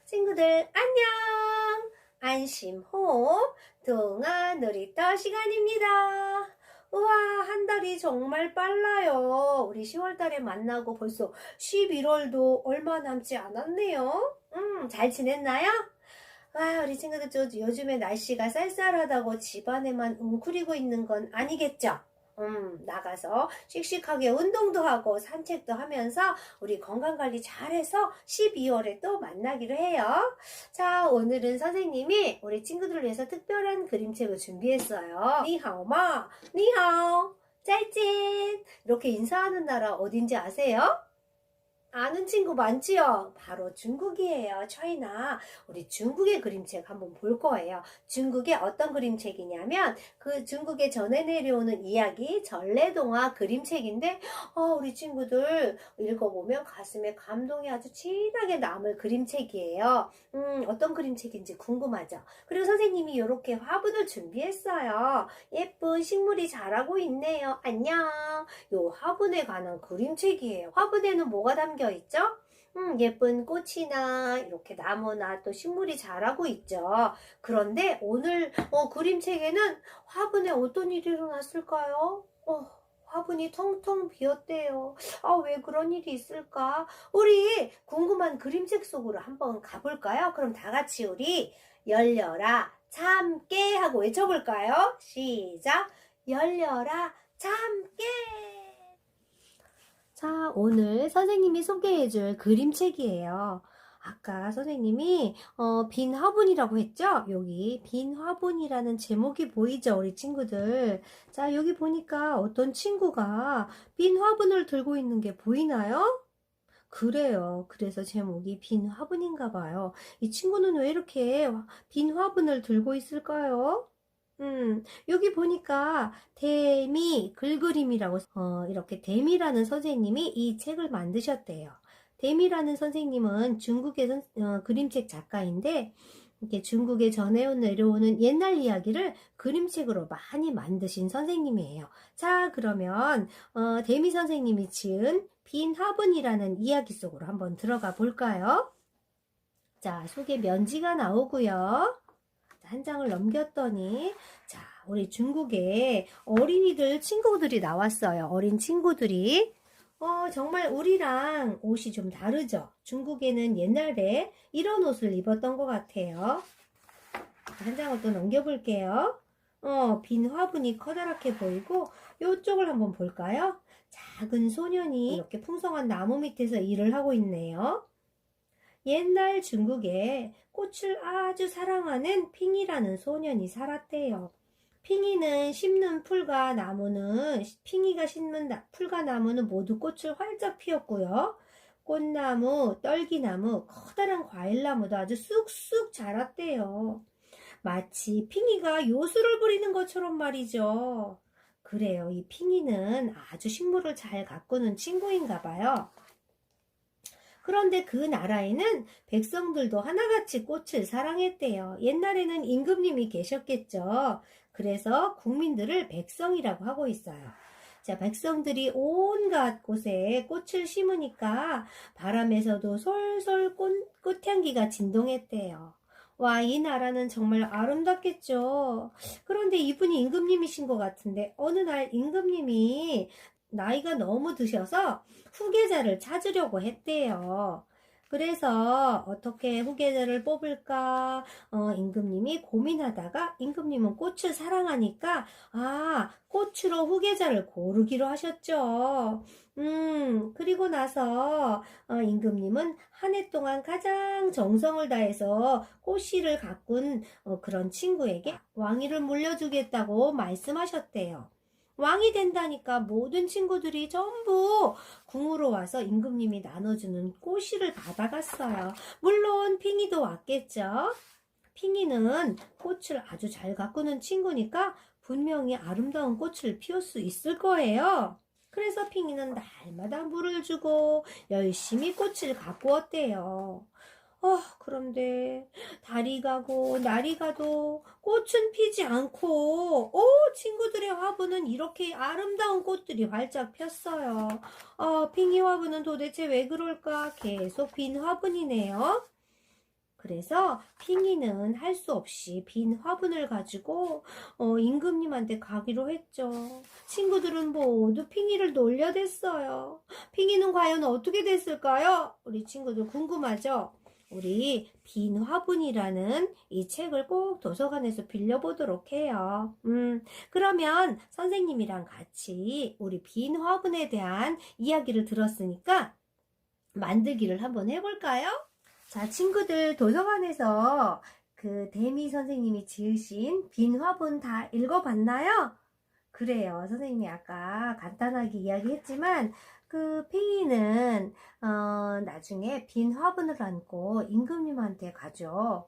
친구들 안녕! 안심호흡 동화 놀이터 시간입니다. 우와, 한 달이 정말 빨라요. 우리 10월달에 만나고 벌써 11월도 얼마 남지 않았네요. 잘 지냈나요? 와, 우리 친구들 요즘에 날씨가 쌀쌀하다고 집안에만 웅크리고 있는 건 아니겠죠? 나가서 씩씩하게 운동도 하고 산책도 하면서 우리 건강관리 잘해서 12월에 또 만나기로 해요. 자, 오늘은 선생님이 우리 친구들을 위해서 특별한 그림책을 준비했어요. 니하오마, 니하오, 짤찐. 이렇게 인사하는 나라 어딘지 아세요? 아는 친구 많지요? 바로 중국이에요. 차이나. 우리 중국의 그림책 한번 볼 거예요. 중국의 어떤 그림책이냐면 그 중국에 전해 내려오는 이야기 전래동화 그림책인데 우리 친구들 읽어보면 가슴에 감동이 아주 진하게 남을 그림책이에요. 어떤 그림책인지 궁금하죠? 그리고 선생님이 이렇게 화분을 준비했어요. 예쁜 식물이 자라고 있네요. 안녕. 요 화분에 관한 그림책이에요. 화분에는 뭐가 담겨 있죠? 예쁜 꽃이나 이렇게 나무나 또 식물이 자라고 있죠. 그런데 오늘 그림책에는 화분에 어떤 일이 일어났을까요? 화분이 텅텅 비었대요. 왜 그런 일이 있을까? 우리 궁금한 그림책 속으로 한번 가볼까요? 그럼 다 같이 우리 열려라 참깨 하고 외쳐볼까요? 시작! 열려라 참깨! 자, 오늘 선생님이 소개해줄 그림책이에요. 아까 선생님이 빈 화분이라고 했죠? 여기 빈 화분이라는 제목이 보이죠, 우리 친구들? 자, 여기 보니까 어떤 친구가 빈 화분을 들고 있는 게 보이나요? 그래요. 그래서 제목이 빈 화분인가 봐요. 이 친구는 왜 이렇게 빈 화분을 들고 있을까요? 여기 보니까 데미 글그림이라고 이렇게 데미라는 선생님이 이 책을 만드셨대요. 데미라는 선생님은 중국의 그림책 작가인데 이렇게 중국에 전해 내려오는 옛날 이야기를 그림책으로 많이 만드신 선생님이에요. 자, 그러면 데미 선생님이 지은 빈 화분이라는 이야기 속으로 한번 들어가 볼까요? 자, 속에 면지가 나오고요. 한 장을 넘겼더니 자, 우리 중국에 어린이들 친구들이 나왔어요. 어린 친구들이 정말 우리랑 옷이 좀 다르죠. 중국에는 옛날에 이런 옷을 입었던 것 같아요. 한 장을 또 넘겨볼게요. 빈 화분이 커다랗게 보이고 이쪽을 한번 볼까요? 작은 소년이 이렇게 풍성한 나무 밑에서 일을 하고 있네요. 옛날 중국에 꽃을 아주 사랑하는 핑이라는 소년이 살았대요. 핑이가 심는 풀과 나무는 모두 꽃을 활짝 피웠고요. 꽃나무, 떨기나무, 커다란 과일나무도 아주 쑥쑥 자랐대요. 마치 핑이가 요술을 부리는 것처럼 말이죠. 그래요. 이 핑이는 아주 식물을 잘 가꾸는 친구인가 봐요. 그런데 그 나라에는 백성들도 하나같이 꽃을 사랑했대요. 옛날에는 임금님이 계셨겠죠. 그래서 국민들을 백성이라고 하고 있어요. 자, 백성들이 온갖 곳에 꽃을 심으니까 바람에서도 솔솔 꽃향기가 진동했대요. 와, 이 나라는 정말 아름답겠죠. 그런데 이분이 임금님이신 것 같은데 어느 날 임금님이 나이가 너무 드셔서 후계자를 찾으려고 했대요. 그래서 어떻게 후계자를 뽑을까 임금님이 고민하다가 임금님은 꽃을 사랑하니까 꽃으로 후계자를 고르기로 하셨죠. 그리고 나서 임금님은 한 해 동안 가장 정성을 다해서 꽃씨를 가꾼 그런 친구에게 왕위를 물려주겠다고 말씀하셨대요. 왕이 된다니까 모든 친구들이 전부 궁으로 와서 임금님이 나눠주는 꽃씨를 받아갔어요. 물론 핑이도 왔겠죠. 핑이는 꽃을 아주 잘 가꾸는 친구니까 분명히 아름다운 꽃을 피울 수 있을 거예요. 그래서 핑이는 날마다 물을 주고 열심히 꽃을 가꾸었대요. 그런데 달이 가고 날이 가도 꽃은 피지 않고 친구들의 화분은 이렇게 아름다운 꽃들이 활짝 폈어요. 핑이 화분은 도대체 왜 그럴까? 계속 빈 화분이네요. 그래서 핑이는 할 수 없이 빈 화분을 가지고 임금님한테 가기로 했죠. 친구들은 모두 핑이를 놀려댔어요. 핑이는 과연 어떻게 됐을까요? 우리 친구들 궁금하죠? 우리 빈 화분이라는 이 책을 꼭 도서관에서 빌려보도록 해요. 그러면 선생님이랑 같이 우리 빈 화분에 대한 이야기를 들었으니까 만들기를 한번 해볼까요? 자, 친구들 도서관에서 그 데미 선생님이 지으신 빈 화분 다 읽어봤나요? 그래요. 선생님이 아까 간단하게 이야기했지만 그 핑이는 나중에 빈 화분을 안고 임금님한테 가죠.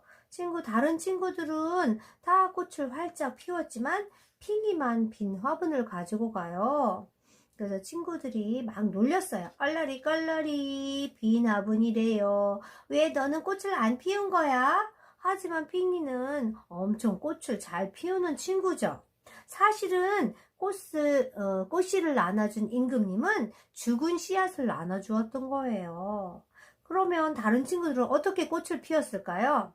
다른 친구들은 다 꽃을 활짝 피웠지만 핑이만 빈 화분을 가지고 가요. 그래서 친구들이 막 놀렸어요. 얼라리 껄라리 빈 화분이래요. 왜 너는 꽃을 안 피운 거야? 하지만 핑이는 엄청 꽃을 잘 피우는 친구죠. 사실은 꽃씨를 나눠준 임금님은 죽은 씨앗을 나눠주었던 거예요. 그러면 다른 친구들은 어떻게 꽃을 피웠을까요?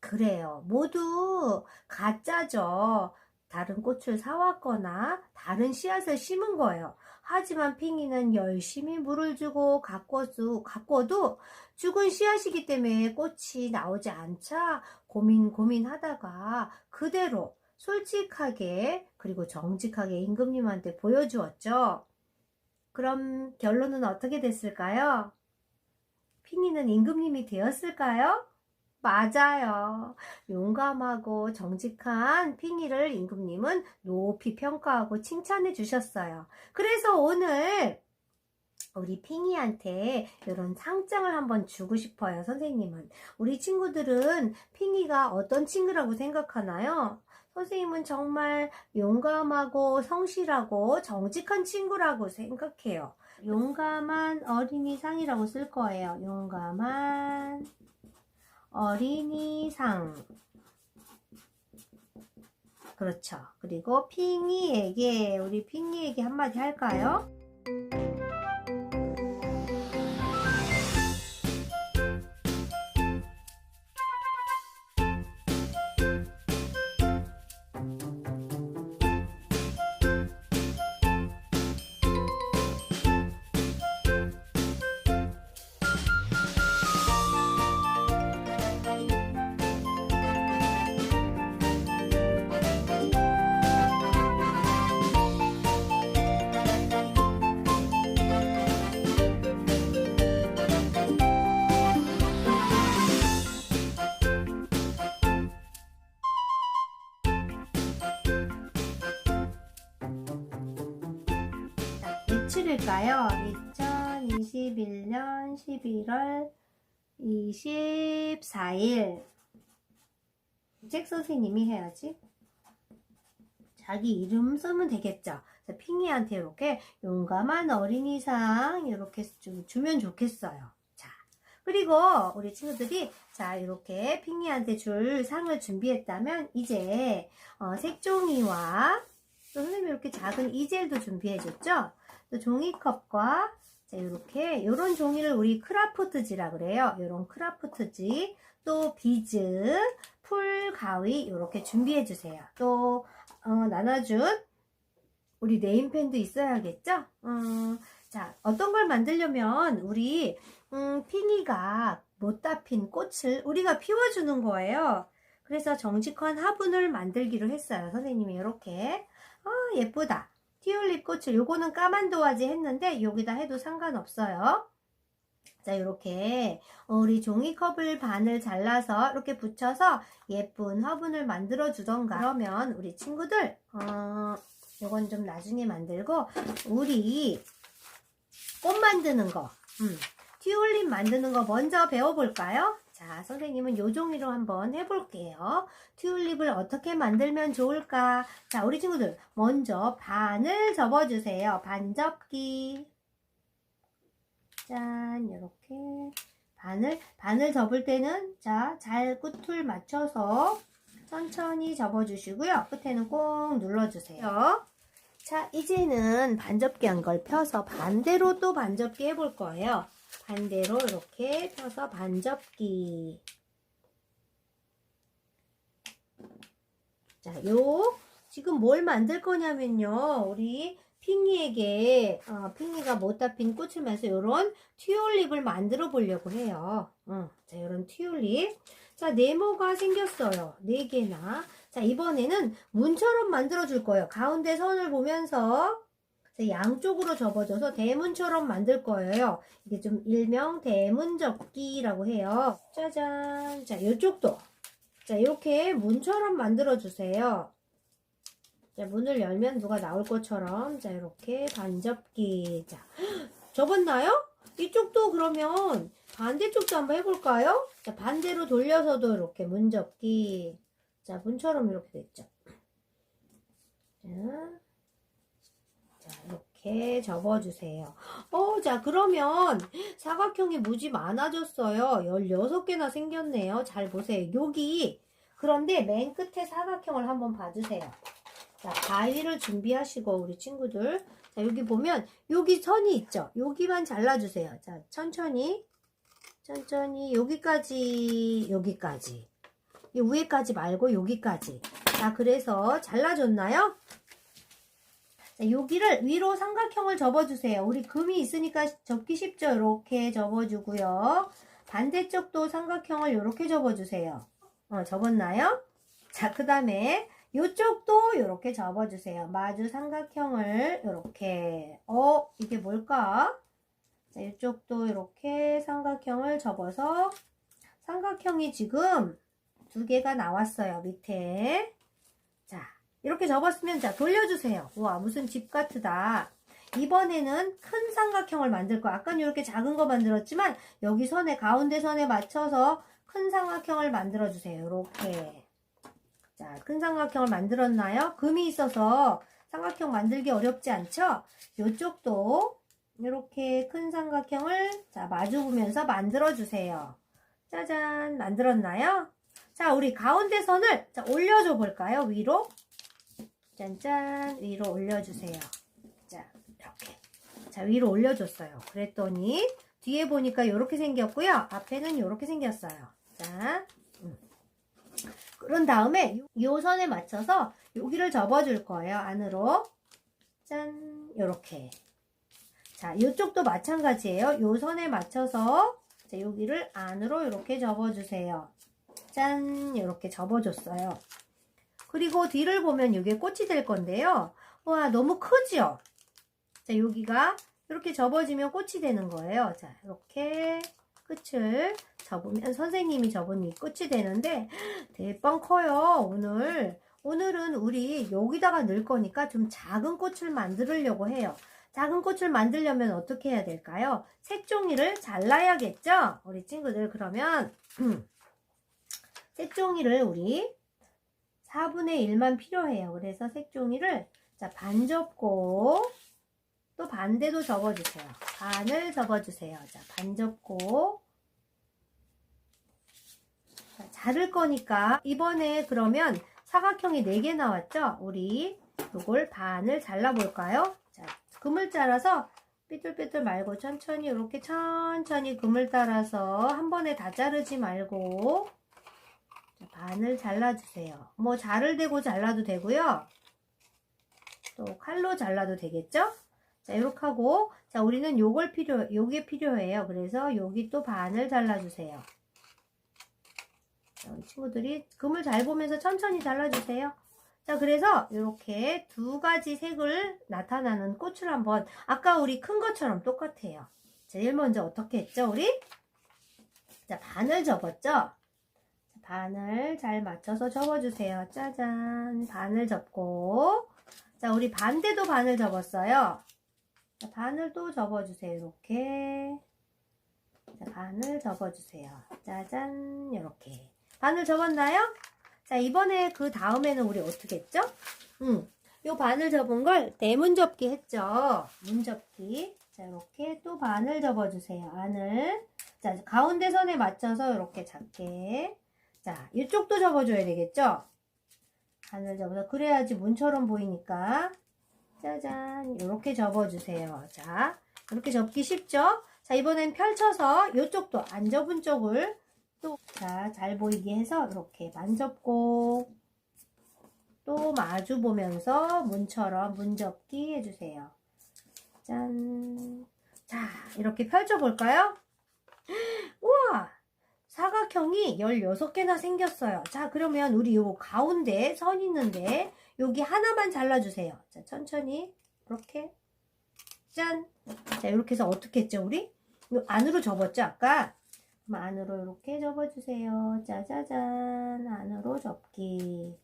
그래요. 모두 가짜죠. 다른 꽃을 사왔거나 다른 씨앗을 심은 거예요. 하지만 핑이는 열심히 물을 주고 가꿔도 죽은 씨앗이기 때문에 꽃이 나오지 않자 고민하다가 그대로 솔직하게 그리고 정직하게 임금님한테 보여주었죠. 그럼 결론은 어떻게 됐을까요? 핑이는 임금님이 되었을까요? 맞아요. 용감하고 정직한 핑이를 임금님은 높이 평가하고 칭찬해 주셨어요. 그래서 오늘 우리 핑이한테 이런 상장을 한번 주고 싶어요, 선생님은. 우리 친구들은 핑이가 어떤 친구라고 생각하나요? 선생님은 정말 용감하고 성실하고 정직한 친구라고 생각해요. 용감한 어린이상이라고 쓸 거예요. 용감한 어린이상. 그렇죠. 그리고 우리 핑이에게 한마디 할까요? 며칠일까요? 2021년 11월 24일. 책 선생님이 해야지. 자기 이름 쓰면 되겠죠. 핑이한테 이렇게 용감한 어린이상 이렇게 주면 좋겠어요. 자, 그리고 우리 친구들이 이렇게 핑이한테 줄 상을 준비했다면 이제 색종이와 또 선생님이 이렇게 작은 이젤도 준비해줬죠. 또 종이컵과 이런 종이를 우리 크라프트지라 그래요. 이런 크라프트지, 또 비즈, 풀, 가위 이렇게 준비해 주세요. 또 나눠준 우리 네임펜도 있어야겠죠? 어떤 걸 만들려면 우리 핑이가 못다 핀 꽃을 우리가 피워주는 거예요. 그래서 정직한 화분을 만들기로 했어요. 선생님이 이렇게. 예쁘다. 튤립 꽃을, 요거는 까만 도화지 했는데 여기다 해도 상관없어요. 자, 이렇게 우리 종이컵을 반을 잘라서 이렇게 붙여서 예쁜 화분을 만들어 주던가. 그러면 우리 친구들 요건 좀 나중에 만들고 우리 꽃 만드는 거, 튤립 만드는 거 먼저 배워볼까요? 자, 선생님은 요 종이로 한번 해볼게요. 튤립을 어떻게 만들면 좋을까? 자, 우리 친구들 먼저 반을 접어주세요. 반 접기. 짠, 이렇게 반을 접을 때는 잘 끝을 맞춰서 천천히 접어주시고요. 끝에는 꼭 눌러주세요. 자, 이제는 반접기 한 걸 펴서 반대로 또 반접기 해볼 거예요. 반대로 이렇게 펴서 반접기. 자, 지금 뭘 만들 거냐면요. 우리 핑이에게, 핑이가 못다 핀 꽃을 만서 요런 튤립을 만들어 보려고 해요. 자, 요런 튤립. 자, 네모가 생겼어요. 4개나. 자, 이번에는 문처럼 만들어 줄 거예요. 가운데 선을 보면서 자, 양쪽으로 접어줘서 대문처럼 만들 거예요. 이게 좀 일명 대문 접기라고 해요. 짜잔. 자, 이쪽도. 자, 이렇게 문처럼 만들어 주세요. 자, 문을 열면 누가 나올 것처럼. 자, 이렇게 반접기. 자, 접었나요? 이쪽도 그러면 반대쪽도 한번 해볼까요? 자, 반대로 돌려서도 이렇게 문접기. 자, 문처럼 이렇게 됐죠. 자, 이렇게 접어주세요. 자, 그러면 사각형이 무지 많아졌어요. 16개나 생겼네요. 잘 보세요. 여기. 그런데 맨 끝에 사각형을 한번 봐주세요. 자, 가위를 준비하시고, 우리 친구들. 자, 여기 보면, 여기 선이 있죠? 여기만 잘라주세요. 자, 천천히, 여기까지, 여기까지. 이 위에까지 말고, 여기까지. 자, 그래서 잘라줬나요? 자, 여기를 위로 삼각형을 접어주세요. 우리 금이 있으니까 접기 쉽죠? 이렇게 접어주고요. 반대쪽도 삼각형을 이렇게 접어주세요. 접었나요? 자, 그 다음에 이쪽도 이렇게 접어주세요. 마주 삼각형을 이렇게. 이게 뭘까? 자, 이쪽도 이렇게 삼각형을 접어서 삼각형이 지금 2개가 나왔어요. 밑에. 자, 이렇게 접었으면 자, 돌려주세요. 우와, 무슨 집 같다. 이번에는 큰 삼각형을 만들 거야. 아까는 이렇게 작은 거 만들었지만 여기 선에, 가운데 선에 맞춰서 큰 삼각형을 만들어주세요. 이렇게. 자, 큰 삼각형을 만들었나요? 금이 있어서 삼각형 만들기 어렵지 않죠? 이쪽도 이렇게 큰 삼각형을 자, 마주 보면서 만들어주세요. 짜잔, 만들었나요? 자, 우리 가운데 선을 자, 올려줘 볼까요? 위로. 짠짠, 위로 올려주세요. 자, 이렇게. 자, 위로 올려줬어요. 그랬더니 뒤에 보니까 이렇게 생겼고요. 앞에는 이렇게 생겼어요. 자, 그런 다음에 이 선에 맞춰서 여기를 접어줄 거예요. 안으로. 짠, 요렇게. 자, 이쪽도 마찬가지예요. 이 선에 맞춰서 자, 여기를 안으로 이렇게 접어주세요. 짠, 이렇게 접어줬어요. 그리고 뒤를 보면 이게 꽃이 될 건데요. 와, 너무 크죠? 자, 여기가 이렇게 접어지면 꽃이 되는 거예요. 자, 이렇게 끝을 접으면 선생님이 접은 이 끝이 되는데 대빵 커요. 오늘은 우리 여기다가 넣을 거니까 좀 작은 꽃을 만들려고 해요. 작은 꽃을 만들려면 어떻게 해야 될까요? 색종이를 잘라야겠죠? 우리 친구들 그러면 색종이를 우리 4분의 1만 필요해요. 그래서 색종이를 자, 반 접고 또 반대도 접어주세요. 반을 접어주세요. 자, 반 접고 자, 자를 거니까 이번에 그러면 사각형이 4개 나왔죠? 우리 이걸 반을 잘라볼까요? 자, 금을 잘라서 삐뚤삐뚤 말고 천천히 이렇게 천천히 금을 따라서 한 번에 다 자르지 말고 자, 반을 잘라주세요. 뭐 자를 대고 잘라도 되고요. 또 칼로 잘라도 되겠죠? 자, 이렇게 하고, 자, 우리는 요게 필요해요. 그래서 여기 또 반을 잘라주세요. 자, 우리 친구들이 금을 잘 보면서 천천히 잘라주세요. 자, 그래서 이렇게 2가지 색을 나타나는 꽃을 한번, 아까 우리 큰 것처럼 똑같아요. 제일 먼저 어떻게 했죠, 우리? 자, 반을 접었죠? 반을 잘 맞춰서 접어주세요. 짜잔, 반을 접고, 자, 우리 반대도 반을 접었어요. 자, 반을 또 접어주세요. 이렇게. 자, 반을 접어주세요. 짜잔, 이렇게. 반을 접었나요? 자, 이번에 그 다음에는 우리 어떻게 했죠? 요 반을 접은 걸 대문 접기 했죠. 문 접기. 자, 이렇게 또 반을 접어주세요. 안을. 자, 가운데 선에 맞춰서 이렇게 작게. 자, 이쪽도 접어줘야 되겠죠? 반을 접어서 그래야지 문처럼 보이니까. 짜잔, 이렇게 접어주세요. 자, 이렇게 접기 쉽죠? 자, 이번엔 펼쳐서 이쪽도 안 접은 쪽을 또, 자, 잘 보이게 해서 이렇게 반 접고, 요쪽도 마주 보면서 문처럼 문접기 해주세요. 짠. 자, 이렇게 펼쳐볼까요? 우와! 사각형이 16개나 생겼어요. 자, 그러면 우리 요 가운데 선 있는데 여기 하나만 잘라주세요. 자, 천천히 이렇게 짠. 자, 이렇게 해서 어떻게 했죠, 우리? 요 안으로 접었죠, 아까? 그럼 안으로 이렇게 접어주세요. 짜자잔. 안으로 접기.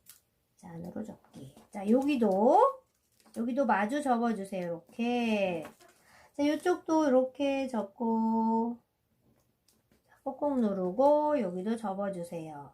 자, 안으로 접기. 자, 여기도 마주 접어주세요. 이렇게. 자, 이쪽도 이렇게 접고 꼭꼭 누르고 여기도 접어주세요.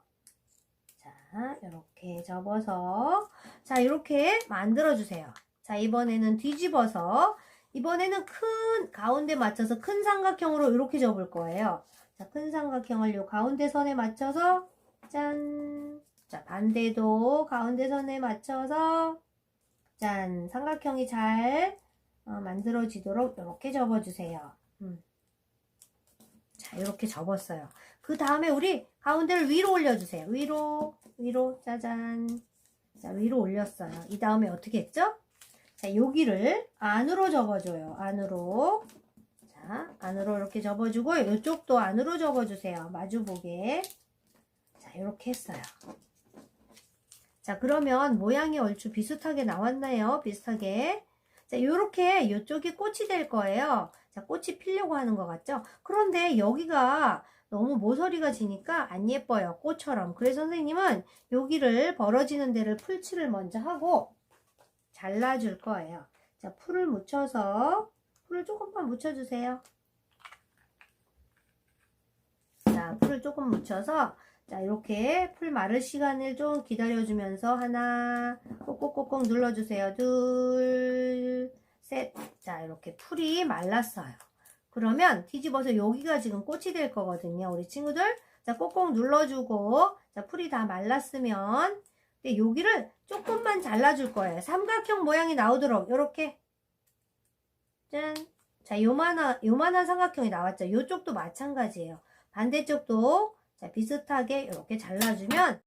자, 이렇게 접어서 자, 이렇게 만들어주세요. 자, 이번에는 뒤집어서 이번에는 큰 가운데 맞춰서 큰 삼각형으로 이렇게 접을 거예요. 자, 큰 삼각형을 요 가운데 선에 맞춰서 짠. 자, 반대도 가운데 선에 맞춰서 짠. 삼각형이 잘 만들어지도록 이렇게 접어주세요. 자, 이렇게 접었어요. 그 다음에 우리 가운데를 위로 올려주세요. 위로, 짜잔. 자, 위로 올렸어요. 이 다음에 어떻게 했죠? 자, 여기를 안으로 접어줘요. 안으로. 자, 안으로 이렇게 접어주고, 이쪽도 안으로 접어주세요. 마주보게. 자, 이렇게 했어요. 자, 그러면 모양이 얼추 비슷하게 나왔나요? 비슷하게. 자, 요렇게 이쪽이 꽃이 될 거예요. 자, 꽃이 피려고 하는 것 같죠? 그런데 여기가 너무 모서리가 지니까 안 예뻐요. 꽃처럼. 그래서 선생님은 여기를 벌어지는 데를 풀칠을 먼저 하고 잘라줄 거예요. 자, 풀을 묻혀서 풀을 조금만 묻혀주세요. 자, 풀을 조금 묻혀서 자, 이렇게 풀 마를 시간을 좀 기다려주면서 하나 꼭꼭꼭꼭 눌러주세요. 둘, 셋. 자, 이렇게 풀이 말랐어요. 그러면 뒤집어서 여기가 지금 꽃이 될 거거든요. 우리 친구들. 자, 꼭꼭 눌러주고 자, 풀이 다 말랐으면 여기를 조금만 잘라줄 거예요. 삼각형 모양이 나오도록 이렇게 짠. 자, 요만한 삼각형이 나왔죠. 요쪽도 마찬가지예요. 반대쪽도 자, 비슷하게 이렇게 잘라주면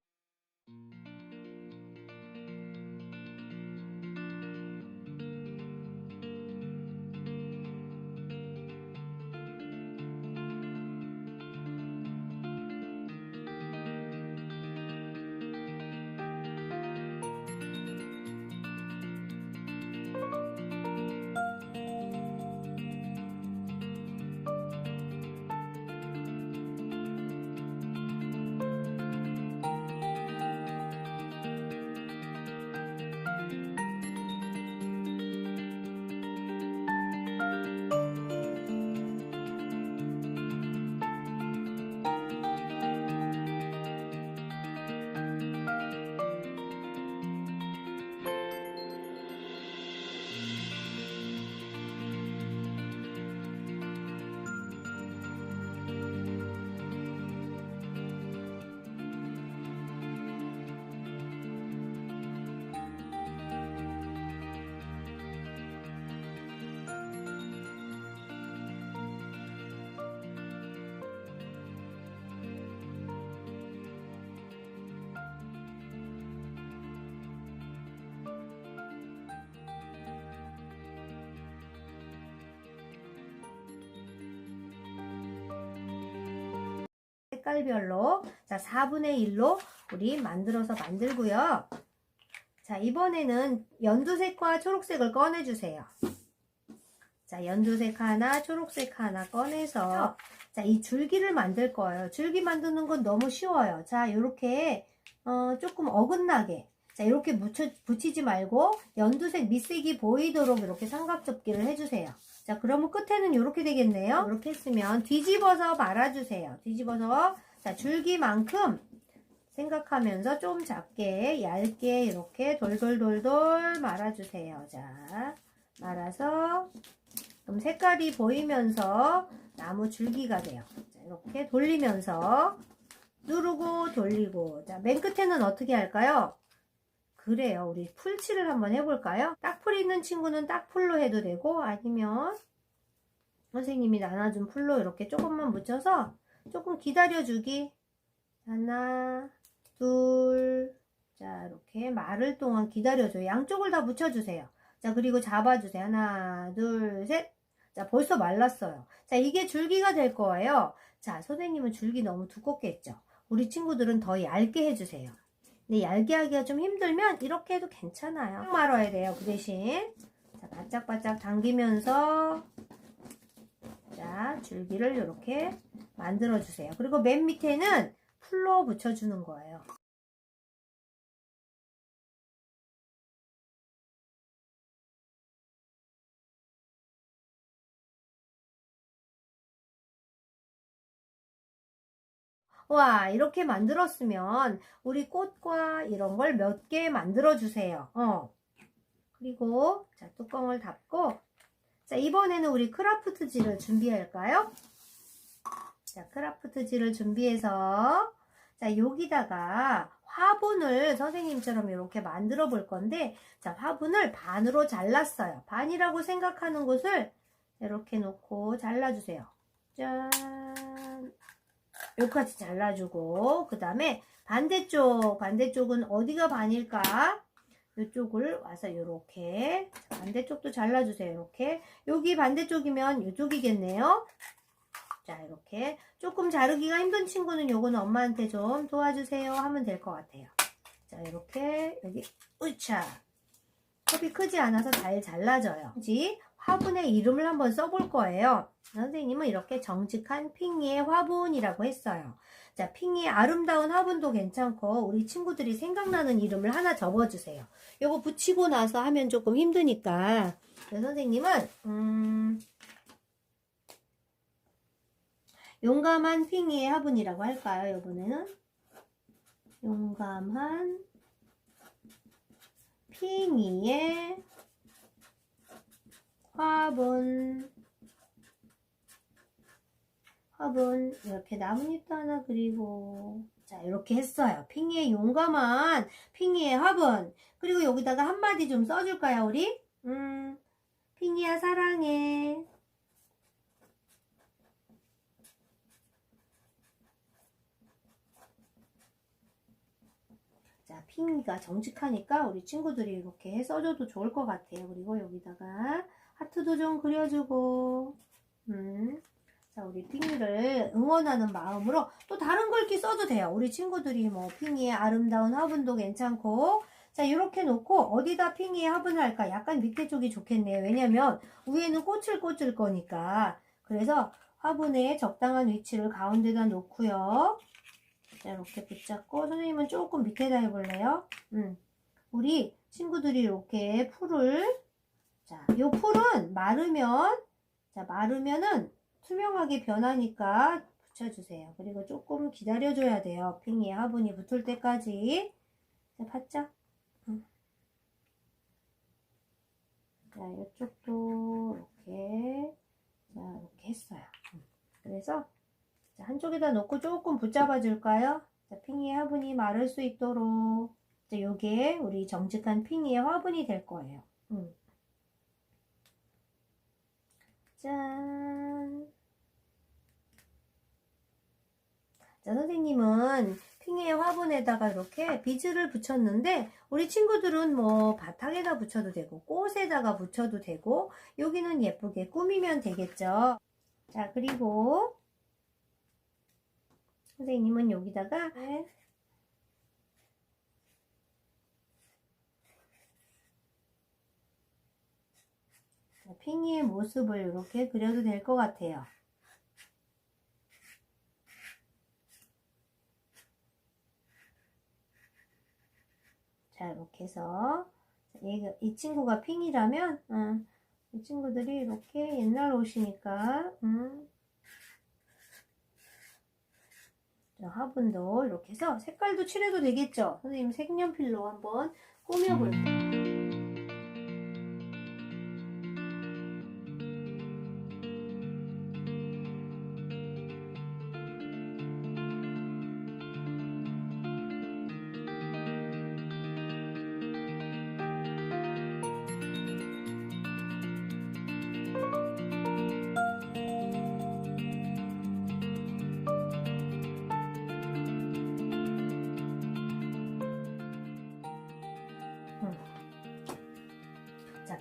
색깔별로 자 4분의 1로 우리 만들고요. 자, 이번에는 연두색과 초록색을 꺼내주세요. 자, 연두색 하나, 초록색 하나 꺼내서 자, 이 줄기를 만들 거예요. 줄기 만드는 건 너무 쉬워요. 자, 요렇게 조금 어긋나게 자, 이렇게 붙이지 말고 연두색 밑색이 보이도록 이렇게 삼각접기를 해주세요. 자, 그러면 끝에는 이렇게 되겠네요. 이렇게 했으면 뒤집어서 말아주세요. 뒤집어서 자, 줄기만큼 생각하면서 좀 작게 얇게 이렇게 돌돌돌돌 말아주세요. 자, 말아서 그럼 색깔이 보이면서 나무 줄기가 돼요. 자, 이렇게 돌리면서 누르고 돌리고 자, 맨 끝에는 어떻게 할까요? 그래요. 우리 풀칠을 한번 해볼까요? 딱풀 있는 친구는 딱풀로 해도 되고 아니면 선생님이 나눠준 풀로 이렇게 조금만 묻혀서 조금 기다려주기 하나 둘 자, 이렇게 이렇게 마를 동안 기다려줘요. 양쪽을 다 붙여주세요. 자, 그리고 잡아주세요. 하나, 둘, 셋. 자, 벌써 말랐어요. 자, 이게 줄기가 될 거예요. 자, 선생님은 줄기 너무 두껍게 했죠. 우리 친구들은 더 얇게 해주세요. 근데 얇게 하기가 좀 힘들면 이렇게 해도 괜찮아요. 딱 말아야 돼요. 그 대신. 자, 바짝바짝 당기면서 자, 줄기를 이렇게 만들어주세요. 그리고 맨 밑에는 풀로 붙여주는 거예요. 와, 이렇게 만들었으면 우리 꽃과 이런 걸 몇 개 만들어 주세요. 그리고 자, 뚜껑을 닫고 자, 이번에는 우리 크라프트지를 준비할까요? 자, 크라프트지를 준비해서 자, 여기다가 화분을 선생님처럼 이렇게 만들어 볼 건데 자, 화분을 반으로 잘랐어요. 반이라고 생각하는 곳을 이렇게 놓고 잘라주세요. 짠! 여기까지 잘라주고 그 다음에 반대쪽은 어디가 반일까? 이쪽을 와서 이렇게 반대쪽도 잘라주세요. 이렇게 여기 반대쪽이면 이쪽이겠네요. 자, 이렇게 조금 자르기가 힘든 친구는 요거는 엄마한테 좀 도와주세요 하면 될 것 같아요. 자, 이렇게 여기 으차 컵이 크지 않아서 잘 잘라져요. 이제 화분의 이름을 한번 써볼 거예요. 선생님은 이렇게 정직한 핑이의 화분이라고 했어요. 자, 핑이의 아름다운 화분도 괜찮고 우리 친구들이 생각나는 이름을 하나 적어주세요. 요거 붙이고 나서 하면 조금 힘드니까 선생님은 용감한 핑이의 화분이라고 할까요? 이번에는 용감한 핑이의 화분 이렇게 나뭇잎도 하나 그리고 자 이렇게 했어요. 핑이의 용감한 핑이의 화분 그리고 여기다가 한마디 좀 써줄까요 우리? 핑이야 사랑해. 자, 핑이가 정직하니까 우리 친구들이 이렇게 써줘도 좋을 것 같아요. 그리고 여기다가 하트도 좀 그려주고 자, 우리 핑이를 응원하는 마음으로 또 다른 글귀 써도 돼요. 우리 친구들이 뭐 핑이의 아름다운 화분도 괜찮고 자, 이렇게 놓고 어디다 핑이의 화분을 할까? 약간 밑에 쪽이 좋겠네요. 왜냐면 위에는 꽃을 꽂을 거니까. 그래서 화분에 적당한 위치를 가운데다 놓고요. 자, 이렇게 붙잡고 선생님은 조금 밑에다 해볼래요? 우리 친구들이 이렇게 풀을 자, 요 풀은 마르면은 투명하게 변하니까 붙여주세요. 그리고 조금 기다려줘야 돼요. 핑이의 화분이 붙을 때까지. 자, 바짝. 자, 이쪽도 이렇게. 자, 이렇게 했어요. 그래서 자, 한쪽에다 놓고 조금 붙잡아 줄까요? 자, 핑이의 화분이 마를 수 있도록. 자, 요게 우리 정직한 핑이의 화분이 될 거예요. 짠. 자, 선생님은 핑이의 화분에다가 이렇게 비즈를 붙였는데 우리 친구들은 뭐 바닥에다 붙여도 되고 꽃에다가 붙여도 되고 여기는 예쁘게 꾸미면 되겠죠. 자, 그리고 선생님은 여기다가 핑이의 모습을 이렇게 그려도 될 것 같아요. 자, 이렇게 해서 이 친구가 핑이라면 이 친구들이 이렇게 옛날 옷이니까 자, 화분도 이렇게 해서 색깔도 칠해도 되겠죠? 선생님 색연필로 한번 꾸며볼게요.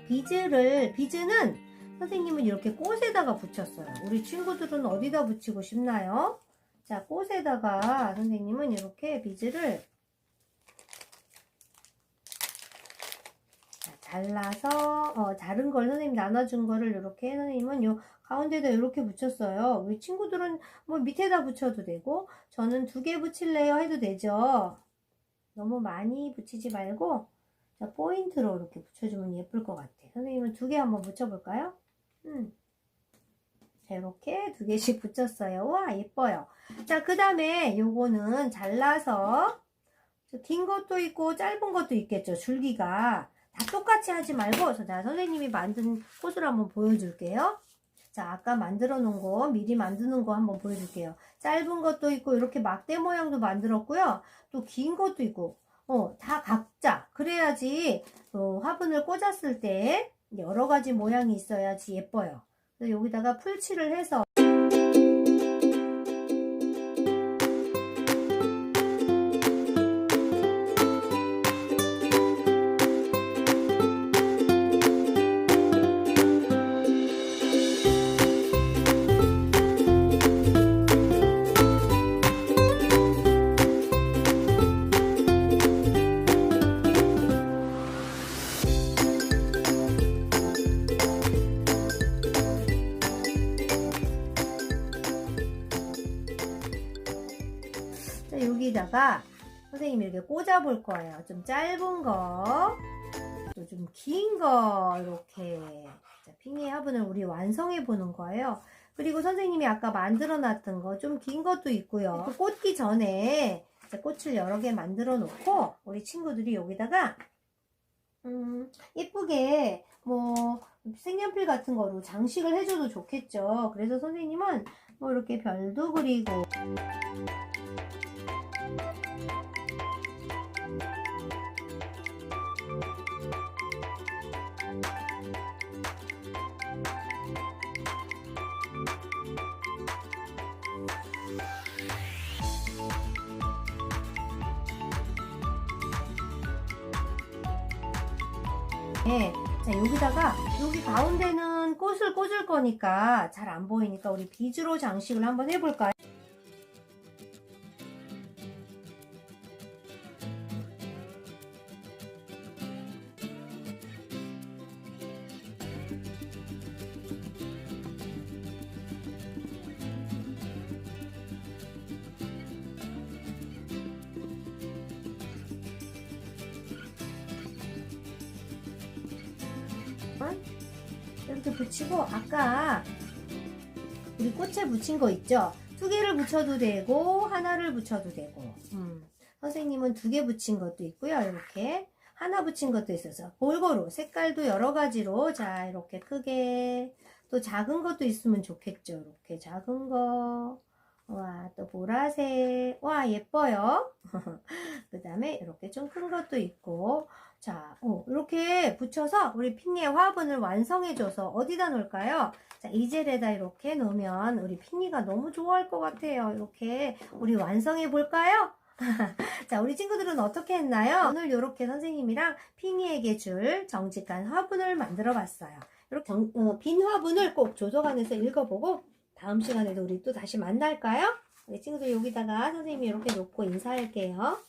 비즈는 선생님은 이렇게 꽃에다가 붙였어요. 우리 친구들은 어디다 붙이고 싶나요? 자, 꽃에다가 선생님은 이렇게 비즈를 잘라서 자른 걸 선생님 나눠준 거를 이렇게 선생님은 요 가운데다 이렇게 붙였어요. 우리 친구들은 뭐 밑에다 붙여도 되고 저는 2개 붙일래요 해도 되죠. 너무 많이 붙이지 말고 자, 포인트로 이렇게 붙여주면 예쁠 것 같아요. 선생님은 2개 한번 붙여볼까요? 자, 이렇게 2개씩 붙였어요. 와, 예뻐요. 자, 그 다음에 요거는 잘라서 긴 것도 있고 짧은 것도 있겠죠. 줄기가 다 똑같이 하지 말고 자, 선생님이 만든 꽃을 한번 보여줄게요. 자, 아까 만들어 놓은 거 미리 만드는 거 한번 보여줄게요. 짧은 것도 있고 이렇게 막대 모양도 만들었고요. 또 긴 것도 있고 다 각자 그래야지 화분을 꽂았을 때 여러 가지 모양이 있어야지 예뻐요. 그래서 여기다가 풀칠을 해서 여기다가 선생님이 이렇게 꽂아 볼 거예요. 좀 짧은 거, 또 좀 긴 거, 이렇게. 자, 핑의 화분을 우리 완성해 보는 거예요. 그리고 선생님이 아까 만들어 놨던 거, 좀 긴 것도 있고요. 꽂기 전에 꽃을 여러 개 만들어 놓고, 우리 친구들이 여기다가, 예쁘게, 색연필 같은 거로 장식을 해줘도 좋겠죠. 그래서 선생님은 이렇게 별도 그리고, 자, 여기다가 여기 가운데는 꽃을 꽂을 거니까 잘 안 보이니까 우리 비즈로 장식을 한번 해볼까요? 이렇게 붙이고 아까 우리 꽃에 붙인 거 있죠? 2개를 붙여도 되고 하나를 붙여도 되고 선생님은 2개 붙인 것도 있고요. 이렇게 하나 붙인 것도 있어서 골고루 색깔도 여러 가지로 자 이렇게 크게 또 작은 것도 있으면 좋겠죠. 이렇게 작은 거 와, 또 보라색 와 예뻐요. 그 다음에 이렇게 좀 큰 것도 있고 자, 이렇게 붙여서 우리 핑이의 화분을 완성해줘서 어디다 놓을까요? 자, 이젤에다 이렇게 놓으면 우리 핑이가 너무 좋아할 것 같아요. 이렇게 우리 완성해 볼까요? 자, 우리 친구들은 어떻게 했나요? 오늘 이렇게 선생님이랑 핑이에게 줄 정직한 화분을 만들어 봤어요. 이렇게 빈 화분을 꼭 조서관에서 읽어보고 다음 시간에도 우리 또 다시 만날까요? 우리 친구들 여기다가 선생님이 이렇게 놓고 인사할게요.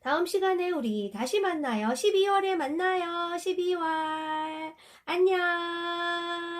다음 시간에 우리 다시 만나요. 12월에 만나요. 12월. 안녕.